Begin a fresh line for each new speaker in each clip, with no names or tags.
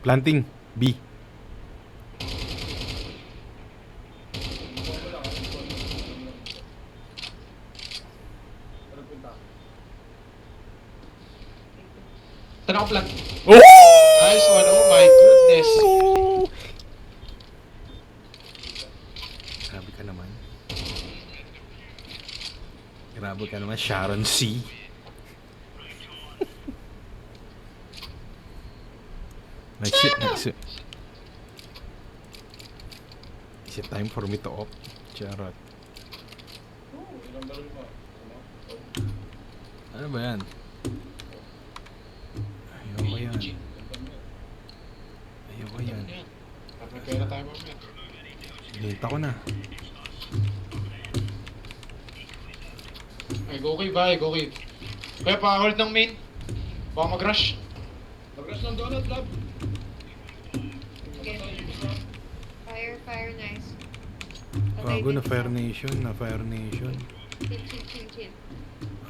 Planting. B.
Tanong ko plan.
Oh!
Nice one. Oh my goodness.
Grabe ka naman. Grabe ka naman, Sharon C. Nice shit, nice shit. Is it time for me to op? Charot. Ano ba yan? Ayoko yan. Ayoko yan.
Papapera tayo mamaya.
Dita ko na.
Ay, go kayo ba? Ay, go kayo. Kaya pa-hold ng main. Baka mag-rush.
Mag-rush ng donut, love.
Fire, nice.
Bago na Fire Nation, na Fire Nation.
Chill.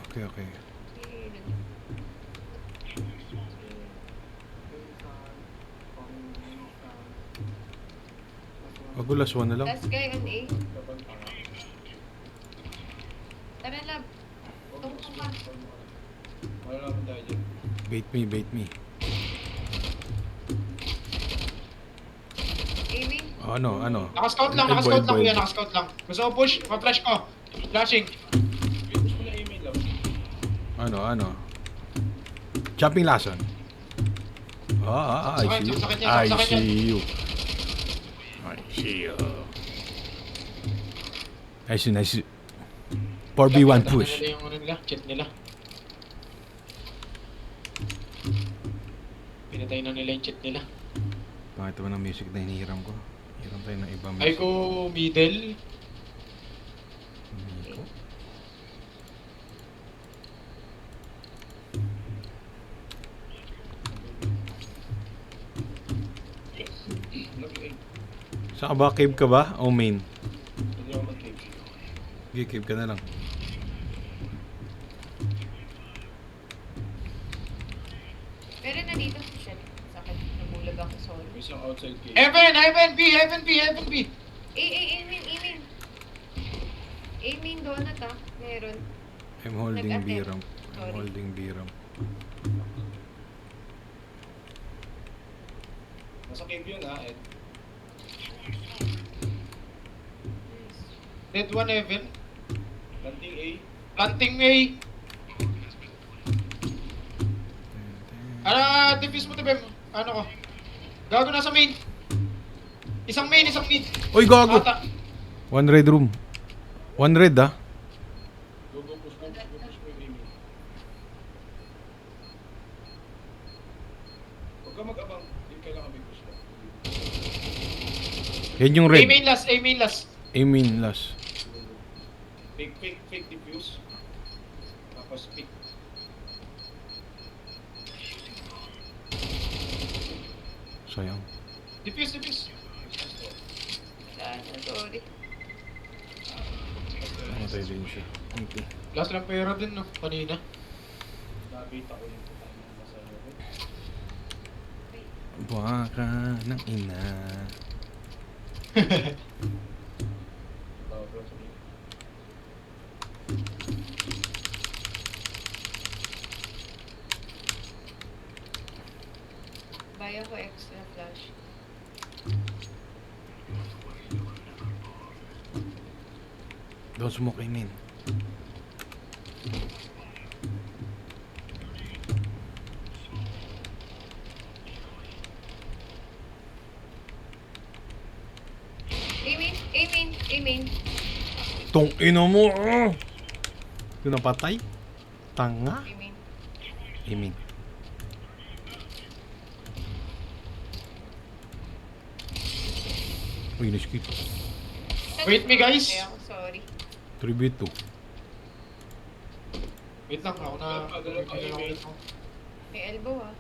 Okay, okay. Bago last one na lang.
Last guy on A. Tara, lab. Tumukong ka.
Wala naman tayo dyan.
Bait me, bait me.
Aiming.
Ano?
Naka-scout lang, naka-scout lang kuya, naka-scout lang. Gusto ko push, pa-flash ko. Flashing.
Push mo na email, love.
Ano? Jumping lesson. I see you.
Sakit niya,
I
sakit niya.
see you. I see you. Nice. 4v1 push.
Nila yung ano nila, chat nila. Pinatay na nila yung chat nila.
Bakit naman ang music na hinihiram ko? Hiram tayo ng ibang
Ay
music.
ko middle.
Miko.
Love you,
Saan ka ba? Cave ka ba? O main?
Hindi ako mag-cave.
Okay, cave ka na lang.
Pero nandito si Shen. Sakit. Nabulag ako, sorry.
May isang outside cave.
Heaven B.
Aiming. Aiming donut ah. Meron.
I'm holding
Nag-attempt.
B-ramp. I'm
Sorry.
holding B-ramp.
Nasa cave yun, ha, Ed.
Nice.
Dead one heaven.
Planting A.
Planting A. Defuse mo tibem. Ano ko? Gago na sa main. Isang main.
Uy, gago!
Ata.
One red room. One red ah.
Go, push mo yung email. Huwag ka mag-abang. Hindi kailangan may push mo.
Yan yung
A
red.
main last.
Aiming last.
Fake diffuse. Tapos pick.
Sayang.
Defuse.
Wala na, sorry.
Namatay din siya. Okay.
Last lang pera din no. Kanina.
Nabita ko yung time ng masaya ko.
Baka ng ina.
Tawag ko sa email.
Buy ako extra flash.
Don't smoke in.
Aiming.
Tong ino mo! Yung napatay? Tanga?
Aiming.
Aiming. Uy, na-skip.
Wait me, guys.
Kaya ako, sorry.
3v2.
Wait lang ako na.
May elbow ah.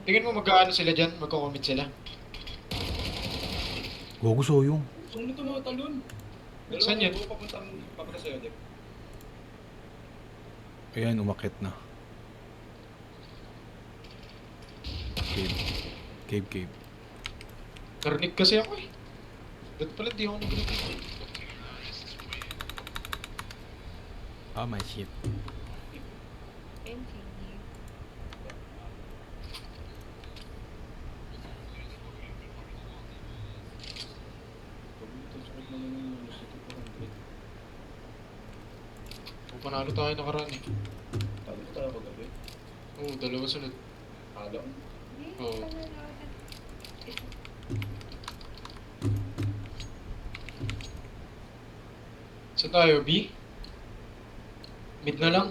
Tingin mo mag-ano sila dyan? Magko-commit sila.
Gogo soyong.
Saan nito mga talon?
Saan yan?
Papunta sa'yo, Dek.
Ayan, umakit na. Okay. Cave.
Narinig kasi ako eh. Ba't pala di ako nag-repeat?
Oh my shit.
Continue.
Ito, sakit naman yung bonus ito po.
O, panalo tayo nakaraan eh.
Talo tayo kagabi.
Oo, dalawa sunod.
Alam.
Hindi,
Oo.
panalo.
Saan tayo, B? Mid na lang?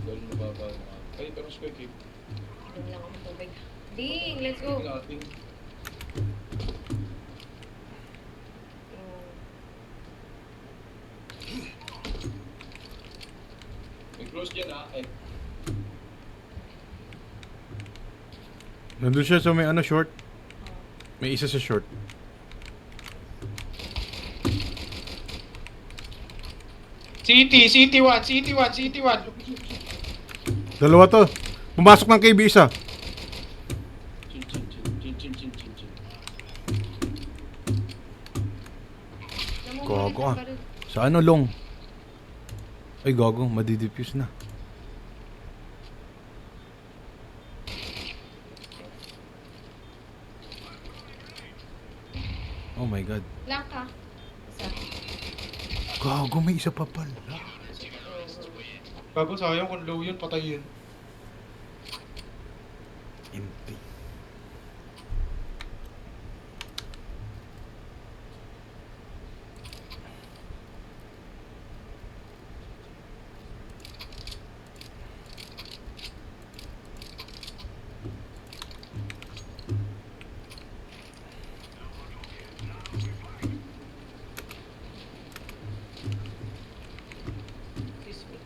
Goal mababa na. Ay, pero square cave.
Inom lang ako ng tubig. Ding, let's go.
Nating.
Oh.
May close dyan ah. Ay,
Nandun siya sa may ano, short. May isa sa short.
CT1.
Dalawa to. Pumasok ng KB isa.
chin.
Namumulit
Gago
ang
ah.
baril.
Sa ano, long? Ay, gago. Madidifuse na. Oh my god.
Lang ka. Isa.
Gago, may isa pa pala.
Bago sayang kung low yun, patay yun.
Empty.
Excuse me.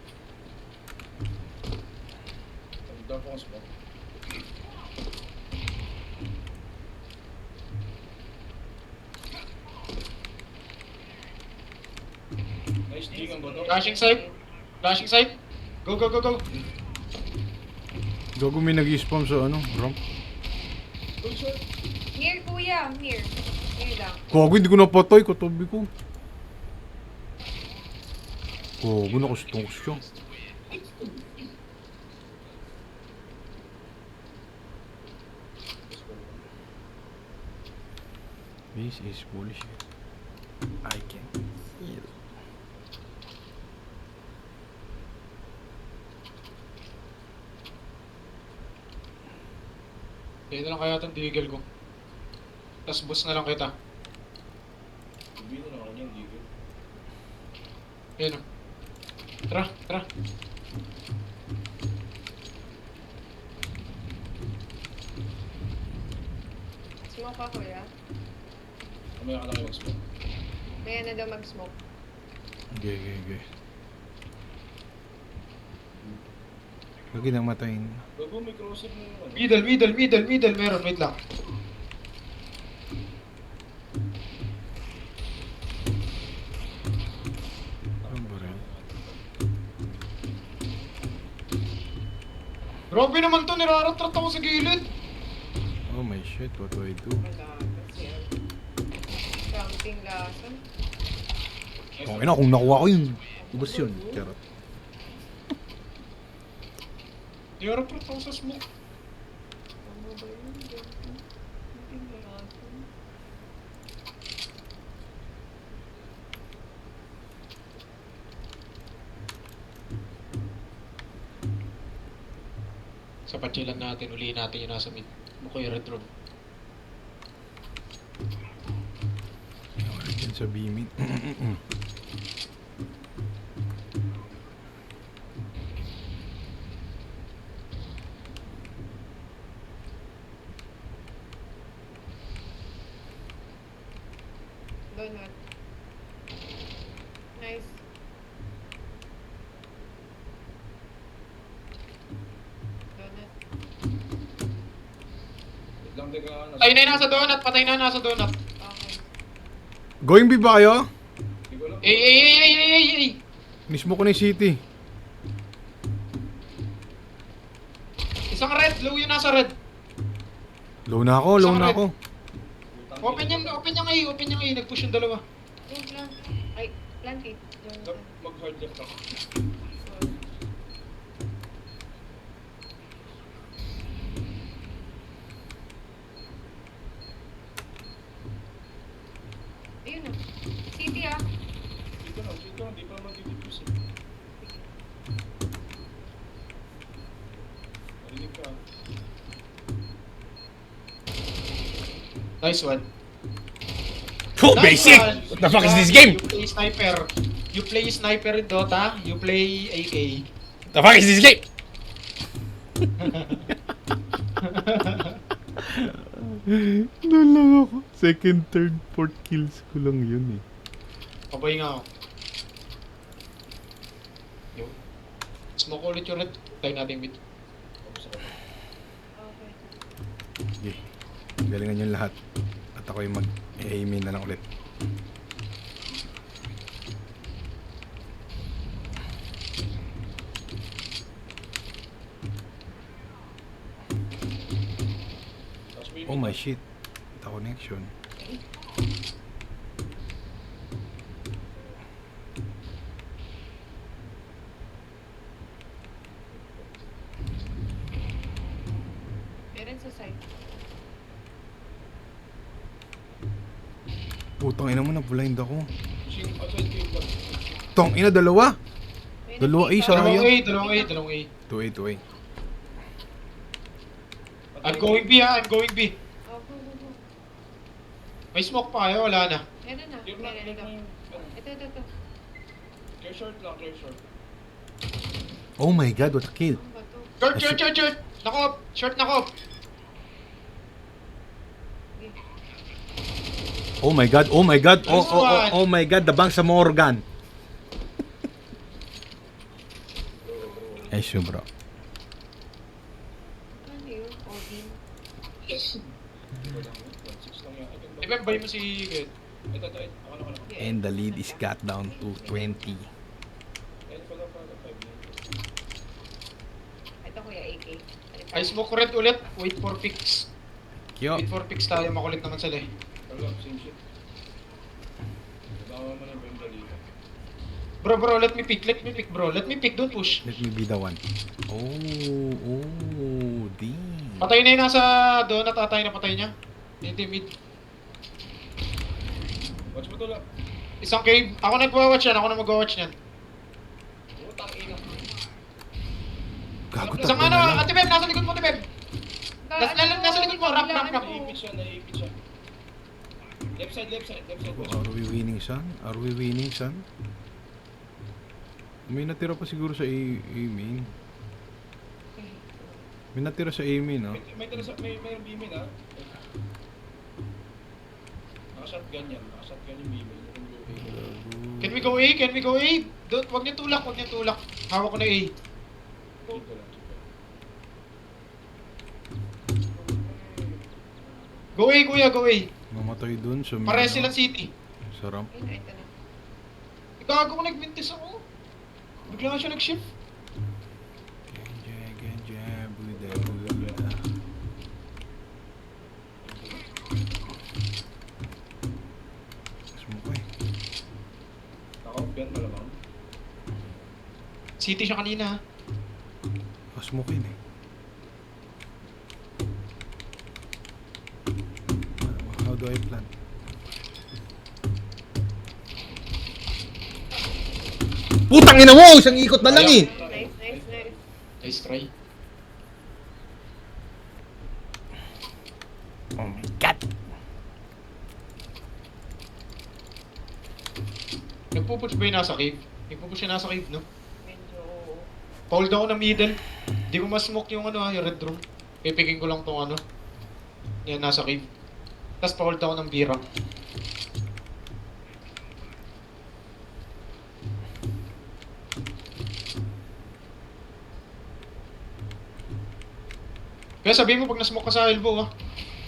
Tanda ko ang smoke. Nice dig ang bato.
Flashing sight. Go.
Gago, may nag-spawn sa ano, ramp.
Good shot.
Here, kuya. Here. Here lang.
Gago, hindi ko napatay. Katabi ko. Gago, nakastonks siya. This is bullshit. I can feel.
Kaya na lang kaya itong deagle ko. Tapos boost na lang kita.
Sabihin na naman yan, digil.
Ayan o. Tara.
Smoke ka, kuya.
Kamaya ka na kayo mag-smoke.
Kaya na daw mag-smoke.
Okay. Lagi namatayin.
Bago may crosser mo yung ano.
Middle. Meron, wait lang.
Ano ba rin?
Grabe naman to, niraratrat ako sa gilid.
Oh my shit, what do I do?
Wala kasi yan. Something lason.
Oh, ina, kung nakuha ko yun. Ubus yun. Charot.
Niraratrat ako sa smoke.
Ano ba yun? Something lason.
Sa pachilan natin, ulihin natin yung nasa mid. Mukoy red room.
Yan sa beaming.
Donut. Nice. Donut.
Wait lang, teka.
Patay na yung nasa donut.
Okay.
Going B ba kayo?
Hindi ko alam.
Ay!
Mismo ko na yung city.
Isang red, low yung nasa red.
Low na ako, low na ako.
Open yung A, open yung A. Nag-push yung dalawa.
Yung plant. Ay, plant it. Yung
Mag-hard left ako.
ayun na. City ah.
Dito lang, di pa naman didipuse. Narinig ka.
Nice one.
Oh,
Nice
basic!
one.
What the fuck is this game?
You play sniper. You play sniper in Dota. You play AK.
What the fuck is this game? Doon lang ako. Second, third, fourth kills ko lang yun eh.
Pabay nga ako. Yo. Smoke ulit yung red. Tayo natin mid.
Okay.
Sige. Galingan yung lahat. At ako yung mag-aiming na lang ulit. Oh my shit. The connection.
Meron sa side.
Putang ina mo na blind ako.
Sing outside game lang.
Tong ina dalawa.
May
Dalawa A
nakita.
siya.
Dalawang A.
2A, 2A.
I'm going B ha. I'm going B.
Oh, go, go, go.
May smoke pa kayo. Wala na.
Meron na.
Yung na,
Meron
yung
ito.
yung...
Ito.
Clear short lang, clear short.
Oh my god, what a kill.
Ano ba to?
Short. Nakop. Short nakop.
Oh my god, oh my god.
Nice one.
Oh my god, the bang sa Morgan. Ay, bro.
Ano yun? Odin.
1-6 lang yan.
Remember mo si...
Ito. Ako na.
And the lead is cut down to 20.
Ayun pala, 5 minutes.
Ito kuya, AK.
I smoke red ulit. Wait for picks.
Kyo.
Wait for picks tayo. Makulit naman sila eh.
Wala, same shit. Dama mo na yung benda dito.
Bro, let me pick bro. Let me pick, don't push.
Let me be the one. Oh, damn.
Patay na yung nasa doon at atay na patay niya. Hindi mid.
Watch mo to lang.
Isang cave. Ako nagwa-watch yan. Ako na magwa-watch yan.
Utang ina.
Gago
Isang
takbo
ano,
na lang.
Ate Beb, nasa likod mo, Ate Beb. Nasa likod mo, ramp.
Naiipit siya. Left side.
Are we winning, son? May natira pa siguro sa A main. May natira sa A main, no?
May mayroong beamin ha. Naka-shotgun yung beamin.
Can we go A? Wag niyo tulak. Hawak ko na A.
Dito lang.
Go A, kuya, go A.
Mamatay dun sa
Pare silang city.
sa ramp.
Ayun na, ito na.
Gago ko nag-mintis ako. Bigla nga siya nag-shift.
Genja, Buddha. Smoke eh.
Naka-off yan malamang.
City siya kanina ha.
Smoke yun eh. How do I plant? Putang ina mo! Isang ikot na lang eh!
Nice.
Nice try.
Oh my god!
Nagpupush ba yung nasa cave? Nagpupush yung nasa cave, no?
Medyo...
Foul daw ako ng middle. Hindi ko ma-smoke yung ano ha, yung red room. Pipigin ko lang tong ano. Yan, nasa cave. Tapos foul daw ako ng B-ramp. Kaya sabihin mo pag na-smoke ka sa elbow ha.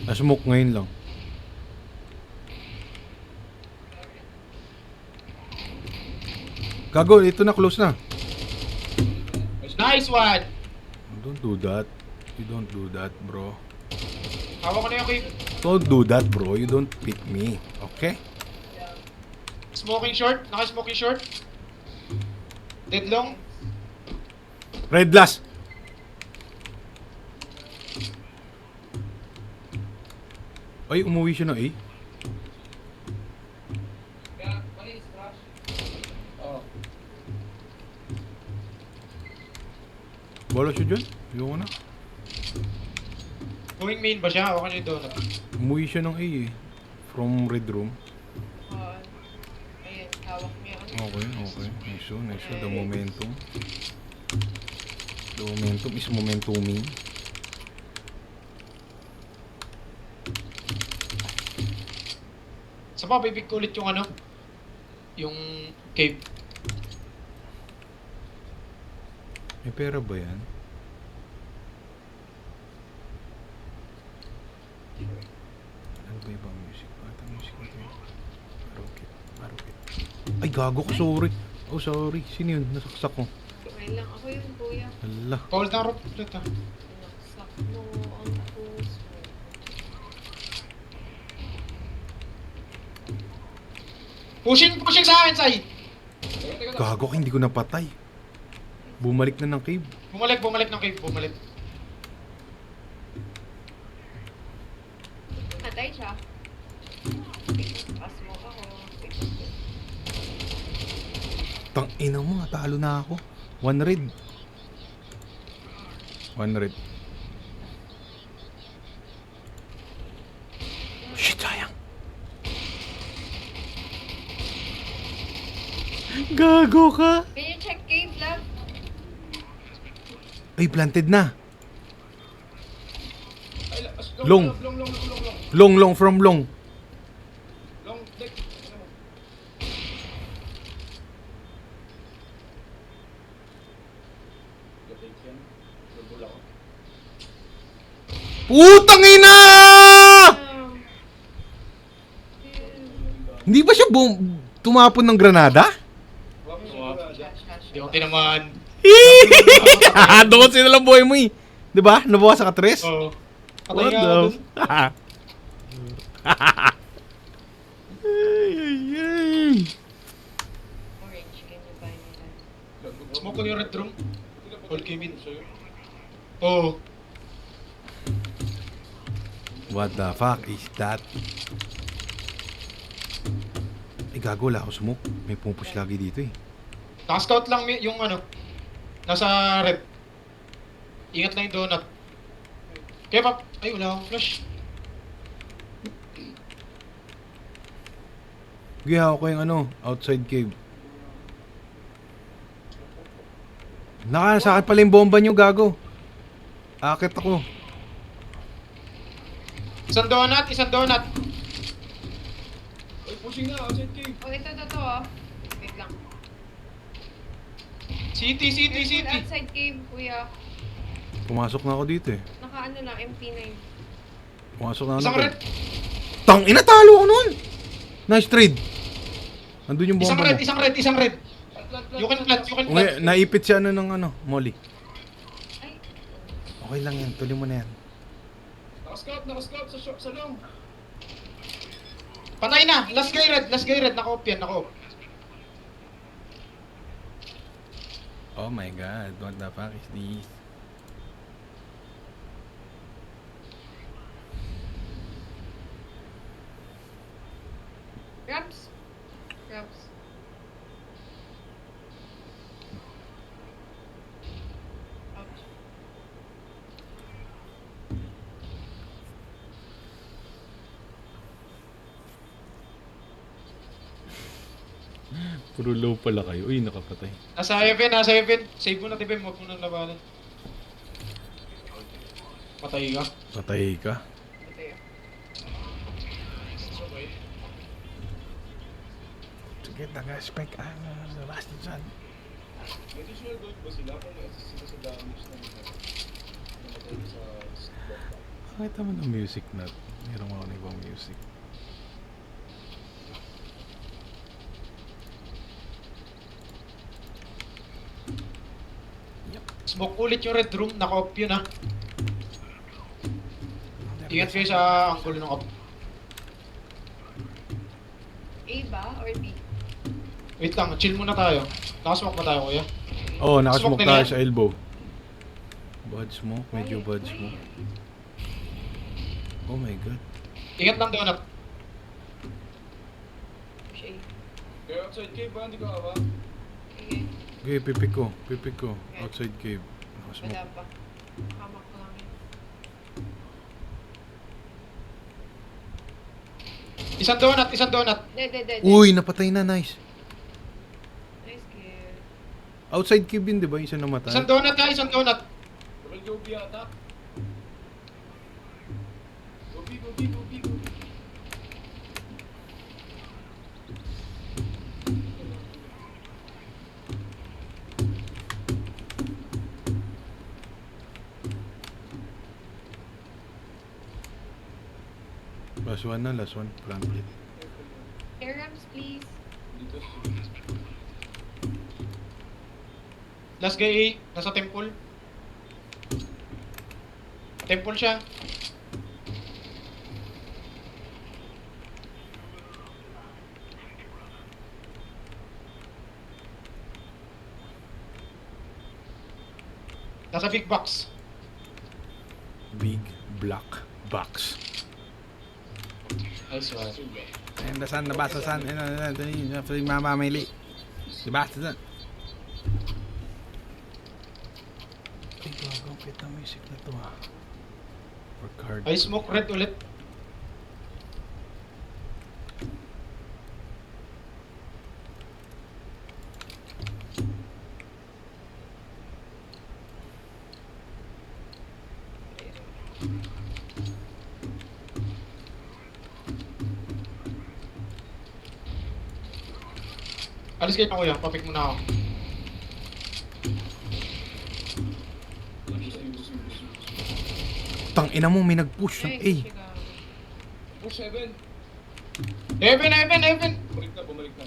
Na-smoke ngayon lang. Gago, ito na, close na.
Nice one!
Don't do that. You don't do that, bro.
Hawak ko na yung cave.
Don't do that, bro. You don't pick me. Okay?
Smoking short. Naka-smoking short. Dead long.
Red last. Ay, umuwi siya na eh.
Oh.
Bola siya dyan. Ayoko na.
Going main ba siya? Hawak ko na yung donut.
Umuwi siya ng A eh. From red room.
Ayun, hawak niya.
Okay, okay. Nice one, nice one. The momentum. The momentum is momentuming.
Sa pa, bibig ko ulit yung ano? Yung cave.
May pera ba yan? Ano ba ibang music? Bata music ito eh. Marukit, marukit. Ay, gago ko, sorry. Oh, sorry. Sino yun? Nasaksak ko.
Ngayon lang ako yun, kuya.
Hala.
Hold na rope ulit ha.
Naksak mo ang puso.
Pushing sa akin, Sai!
Gago ka, hindi ko napatay. Bumalik na ng cave.
Bumalik ng cave, bumalik.
Matay siya. Nakasmoke ako.
Tang ina mo, talo na ako. One red. One red. Shit, sayang. Gago ka.
Can you check cave, love?
Ay, planted na.
Ay,
Long.
Long.
Long from long.
Long, deck. Ano mo? Gatik yan. Gagul ako.
Putang ina!
Um,
Hindi ba siya tumapon ng granada?
Wag mo siya.
Hindi ko tinamaan.
Doon sila lang buhay mo eh. Diba? Nabawasan ka tres?
Oo. Patay
What
nga
the
ako dun.
ay, ay, ay.
Orange, can you buy me that?
Smoke ko yung red room. Hold cave in. Oo.
What the fuck is that? Ay, gago, wala ako smoke. May pumupush lagi dito eh.
Naka-scout lang yung ano. Nasa red. Ingat lang yung donut. Kaya pa. Ay, wala akong flash.
Giha ko yung ano, outside cave. Sa akin pala yung bomba nyo, gago. Akit ako.
Isang donut, isang donut.
Ay, pushing na. Outside cave.
Oh, ito, oh. Wait lang.
City.
Full outside cave, kuya.
Pumasok na ako dito eh.
Naka-ano lang, MP9.
Pumasok na ako.
Isang red.
Tang ina, talo ako nun! Nice trade. Andun yung bomba mo.
Isang red. You can plant.
Okay, naipit siya ano ng ano, Molly.
Ay,
Okay lang yan, tuloy mo na yan.
Naka-scout sa long.
Patay na. Last guy red. Naka-off yan, naka-off.
Oh my god, what the fuck is this?
grabs. Ouch.
Puro low pala kayo. Uy, nakapatay.
Nasa heaven. Save mo na, Tibem. Huwag mo nang labanan. Patay ka.
Patay ka.
Ito yun.
Sige, nag-spec the last dyan.
Additional gold ba sila kung na-assist sila sa damage ng namatay sa spot?
Bakit naman ang music na? Meron ako ng ibang music.
Smoke ulit yung red room. Naka-off yun ha. Ingat kayo sa angle ng up.
A ba or B?
Wait lang, chill muna tayo. Nakasmoke ba tayo, kuya?
Oh, nakasmoke
Smoke
tayo
nila?
sa elbow. Bad smoke, medyo
Quiet,
bad
quiet.
smoke. Oh my god.
Ingat lang donut.
Push A.
Kaya outside cave ba? Hindi ka awa?
Okay.
Okay, pipik ko. Pipik ko. Outside cave. Nakasmoke.
Wala pa. Hamak ko lang yun.
Isang donut, isang donut.
De.
Uy, napatay na. Nice.
Nice kill.
Outside cave yun, di ba? Isa namatay.
Isang donut ha, isang donut.
Double Gobi yata. Gobi.
Last one na, last one. Plant it.
Air ramps, please.
Dito.
Last guy A, nasa temple. Temple siya. Nasa big box.
Big black box.
Nice one.
And the sun, nabasa sun, and mama mili. Nabasa sun. Ay, gagawin kita music na to ha. Work hard.
I smoke red ulit. Alis kayo na kuya, papik muna ako.
Tang ina mo, may nag-push ng A.
Nice, Chicago.
Push 7.
Heaven!
Bumalik na.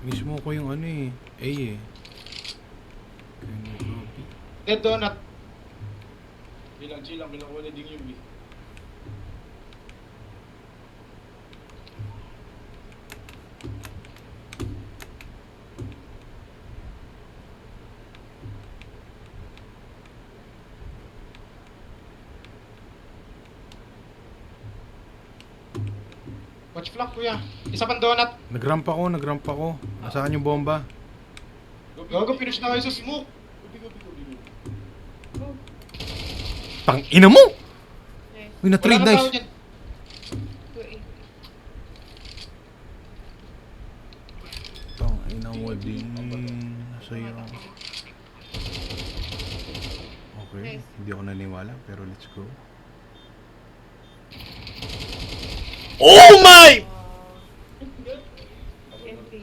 Mismo ko yung ano eh. A eh. Kaya nag-copy.
Dead donut.
Chill lang. Pinakuha na din yung B.
Watch flank kuya. Isa pang donut.
Nag-ramp ako. Nasaan yung bomba?
Gago, finish na kayo sa smoke.
Gobi.
Tang ina mo!
Nice.
Uy, na-trade,
Wala na tao
nice.
dyan.
2A.
Tang ina mo din. Nasa'yo. Okay,
Nice.
hindi ako naniwala, pero let's go. Oh my!
Empty.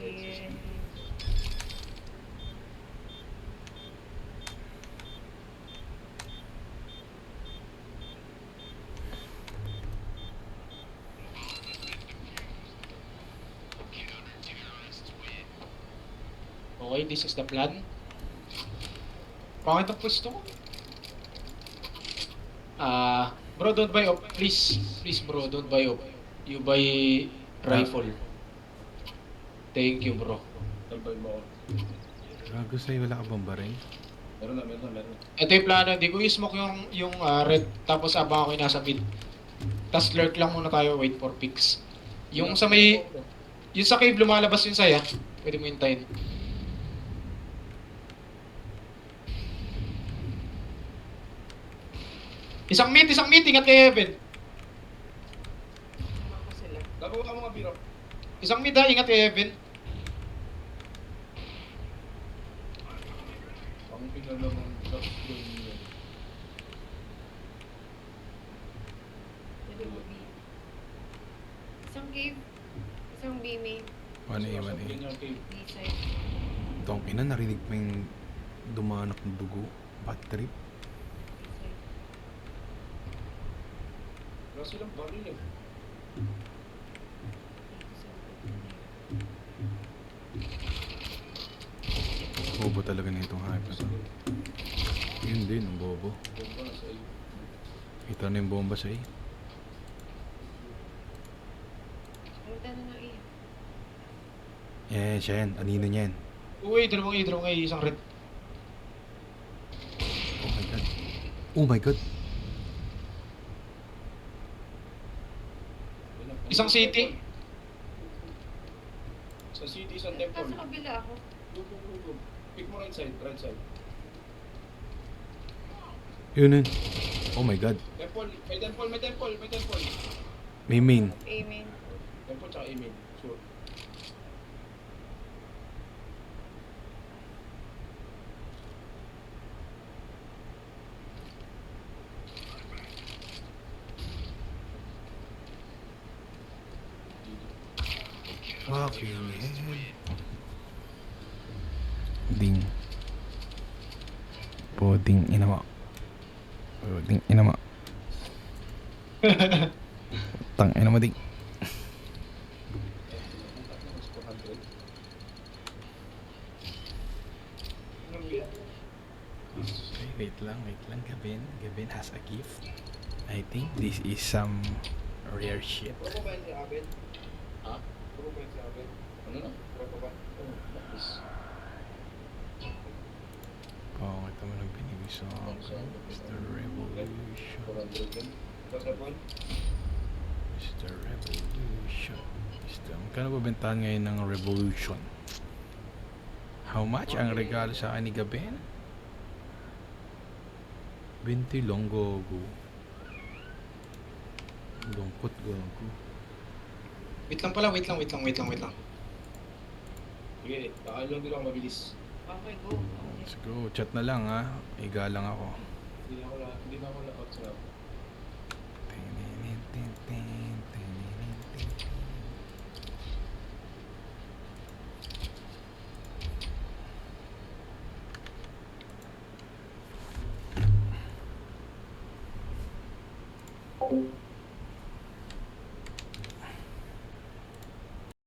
Okay, this is the plan. Pangit ang pwesto ko. Bro, don't buy op. Please bro, don't buy op. You buy rifle. Thank you, bro.
Tambay mo ako.
Gago sa'yo, wala ka bang baril?
Meron na.
Ito yung plano, hindi ko i-smoke yung red, tapos abang ako yung nasa mid. Tapos lurk lang muna tayo, wait for picks. Yung sa may, yung sa cave lumalabas yung saya, pwede mo hintayin. Isang mid, ingat kay Evan.
Tama ko sila.
Labaw ka mga biro.
Isang mid ha, ingat kay Evan.
Ang pinala ng shots doon yun.
Dalawa B. Isang cave. Isang B main.
1A, 1A.
Sasabihin niya cave.
B side.
Tang ina, narinig pa yung dumanak ng dugo. Bad trip.
B side.
Wala silang baril eh.
Dito sa
bobo talaga na itong hype na to. Yun din, ang bobo.
Bomba na sa iyo.
Kita na yung bomba sa A.
Punta na ng iyo.
Yan, siya yan. Anino niya yan.
Uy, dalawang A, isang red.
Oh my god. Oh my god.
Isang city.
Sa city, isang temple.
Nasa kabila ako.
Go. Pick mo right side, right side.
Yun yun. Oh my god.
Temple, may temple.
May main.
Amen.
Temple tsaka email. Sure.
Fucking hell. Ding. Poding ina mo. Poding ina mo. Tang ina mo ding.
Mas 400.
Okay, wait lang. Gavin has a gift. I think this is some rare shit.
Puro ba yung si Abel? Ha? Puro ba yung si Abel? Ano na? Puro ba? Oh, nice.
Oh, ito mo nang binigay sa akin. Mr. Revolution.
400 yun. Tapos Apple?
Mr. Revolution. Magkano ba bentahan ngayon ng Revolution? How much ang regalo sa akin ni Gavin? 20 long gogo. Lungkot gogo.
Wait lang pala, wait lang.
Sige, kakailan din ako mabilis.
Okay, go.
Let's go. Chat na lang ha. Iga lang ako.
Hindi na ako laot sa labo.
Tin, tin, tin.